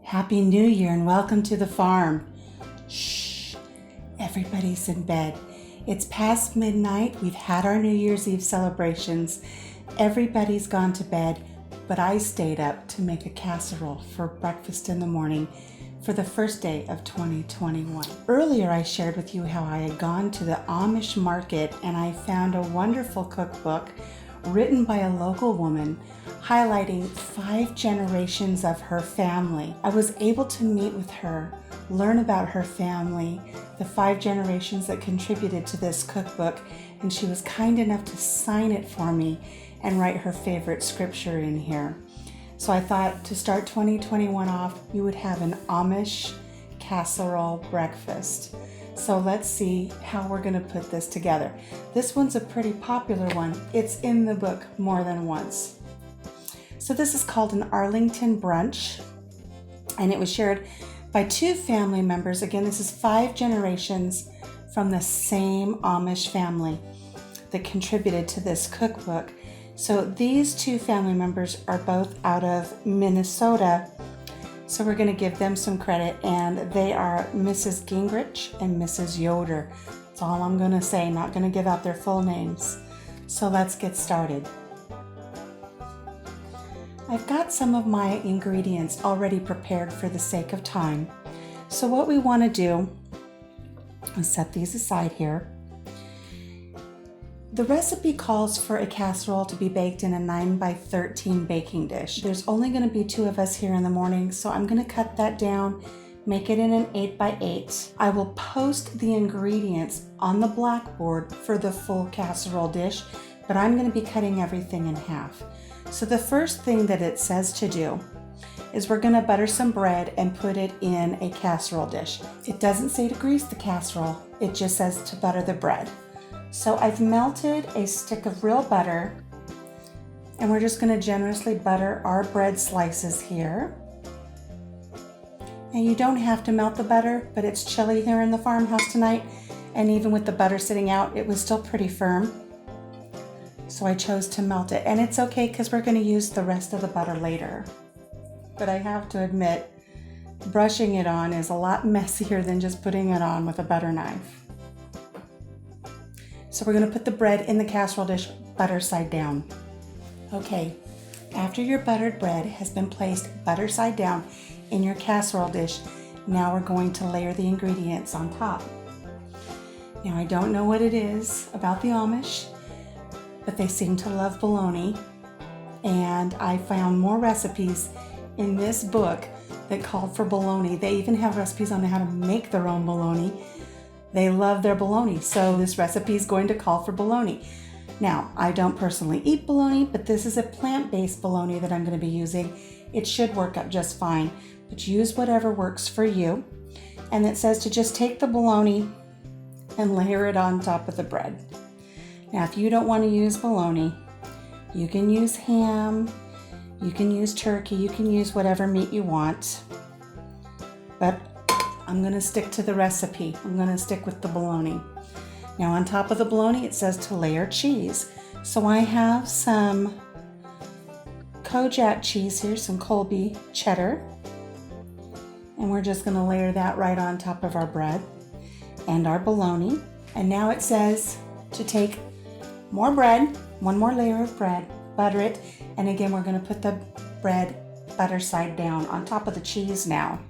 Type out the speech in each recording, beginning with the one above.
Happy New Year and welcome to the farm. Shh, everybody's in bed. It's past midnight. We've had our New Year's Eve celebrations. Everybody's gone to bed, but I stayed up to make a casserole for breakfast in the morning for the first day of 2021. Earlier, I shared with you how I had gone to the Amish market and I found a wonderful cookbook written by a local woman highlighting 5 generations of her family. I was able to meet with her, learn about her family, the 5 generations that contributed to this cookbook, and she was kind enough to sign it for me and write her favorite scripture in here. So I thought to start 2021 off, you would have an Amish casserole breakfast. So let's see how we're going to put this together. This one's a pretty popular one. It's in the book more than once. So this is called an Arlington Brunch, and it was shared by 2 family members. Again, this is 5 generations from the same Amish family that contributed to this cookbook. So these 2 family members are both out of Minnesota. So we're going to give them some credit, and they are Mrs. Gingrich and Mrs. Yoder. That's all I'm going to say, not going to give out their full names. So let's get started. I've got some of my ingredients already prepared for the sake of time. So what we want to do is set these aside here. The recipe calls for a casserole to be baked in a 9x13 baking dish. There's only going to be 2 of us here in the morning, so I'm going to cut that down, make it in an 8x8. I will post the ingredients on the blackboard for the full casserole dish, but I'm going to be cutting everything in half. So the first thing that it says to do is we're going to butter some bread and put it in a casserole dish. It doesn't say to grease the casserole, it just says to butter the bread. So I've melted a stick of real butter, and we're just going to generously butter our bread slices here. And you don't have to melt the butter, but it's chilly here in the farmhouse tonight, and even with the butter sitting out, it was still pretty firm. So I chose to melt it, and it's okay because we're going to use the rest of the butter later. But I have to admit, brushing it on is a lot messier than just putting it on with a butter knife. So we're going to put the bread in the casserole dish, butter side down. Okay, after your buttered bread has been placed butter side down in your casserole dish, now we're going to layer the ingredients on top. Now I don't know what it is about the Amish, but they seem to love bologna, and I found more recipes in this book that called for bologna. They even have recipes on how to make their own bologna. They love their bologna, so this recipe is going to call for bologna. Now, I don't personally eat bologna, but this is a plant-based bologna that I'm going to be using. It should work up just fine, but use whatever works for you. And it says to just take the bologna and layer it on top of the bread. Now, if you don't want to use bologna, you can use ham, you can use turkey, you can use whatever meat you want. But I'm going to stick to the recipe. I'm going to stick with the bologna. Now, on top of the bologna, it says to layer cheese. So I have some Kojak cheese here, some Colby cheddar. And we're just going to layer that right on top of our bread and our bologna. And now it says to take more bread, one more layer of bread, butter it, and again we're going to put the bread butter side down on top of the cheese now.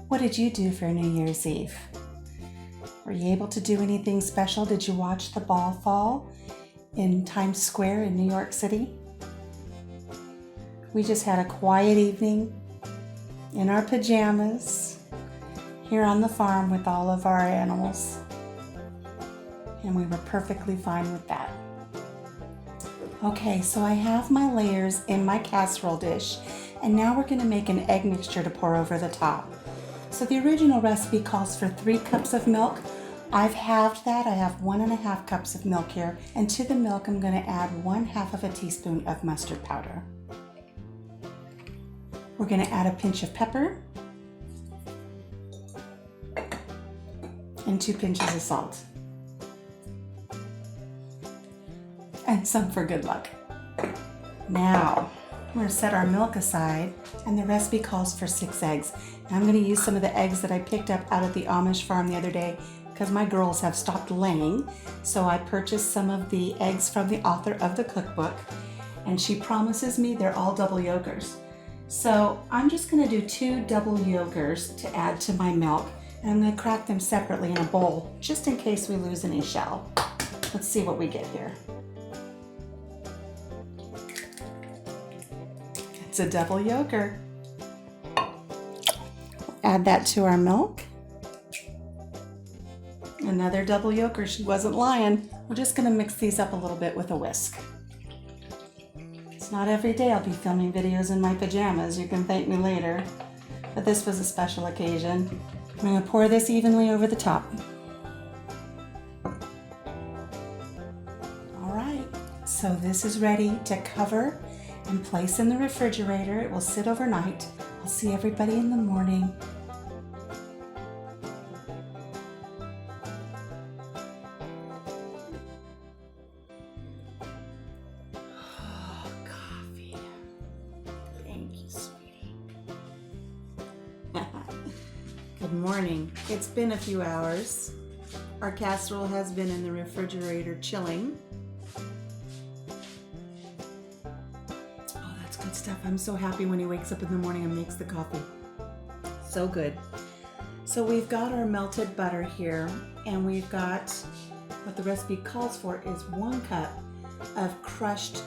What did you do for New Year's Eve? Were you able to do anything special? Did you watch the ball fall in Times Square in New York City? We just had a quiet evening in our pajamas here on the farm with all of our animals. And we were perfectly fine with that. Okay, so I have my layers in my casserole dish, and now we're going to make an egg mixture to pour over the top. So the original recipe calls for 3 cups of milk. I've halved that. I have 1.5 cups of milk here, and to the milk I'm going to add 1/2 of a teaspoon of mustard powder. We're going to add a pinch of pepper and 2 pinches of salt. And some for good luck. Now, going to set our milk aside, and the recipe calls for 6 eggs. And I'm going to use some of the eggs that I picked up out at the Amish farm the other day because my girls have stopped laying. So I purchased some of the eggs from the author of the cookbook, and she promises me they're all double yolkers. So I'm just going to do 2 double yolkers to add to my milk, and I'm going to crack them separately in a bowl just in case we lose any shell. Let's see what we get here. It's a double yolker. Add that to our milk. Another double yolker, she wasn't lying. We're just gonna mix these up a little bit with a whisk. It's not every day I'll be filming videos in my pajamas, you can thank me later. But this was a special occasion. I'm gonna pour this evenly over the top. All right, so this is ready to cover and place in the refrigerator. It will sit overnight. I'll see everybody in the morning. Oh, coffee. Thank you, sweetie. Good morning. It's been a few hours. Our casserole has been in the refrigerator chilling. Good stuff. I'm so happy when he wakes up in the morning and makes the coffee. So good. So we've got our melted butter here, and we've got what the recipe calls for is 1 cup of crushed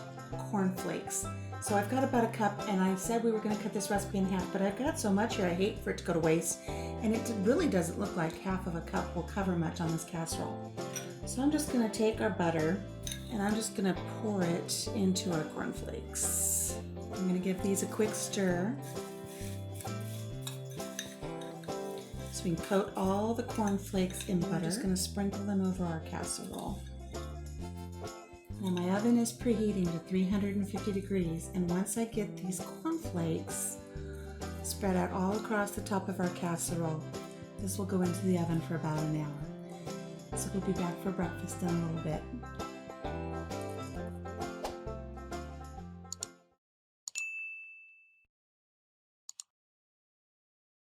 cornflakes. So I've got about a cup, and I said we were going to cut this recipe in half, but I've got so much here I hate for it to go to waste, and it really doesn't look like half of a cup will cover much on this casserole. So I'm just going to take our butter, and I'm just going to pour it into our cornflakes. I'm going to give these a quick stir so we can coat all the cornflakes in butter. I'm just going to sprinkle them over our casserole. Now my oven is preheating to 350 degrees, and once I get these cornflakes spread out all across the top of our casserole, this will go into the oven for about an hour. So we'll be back for breakfast in a little bit.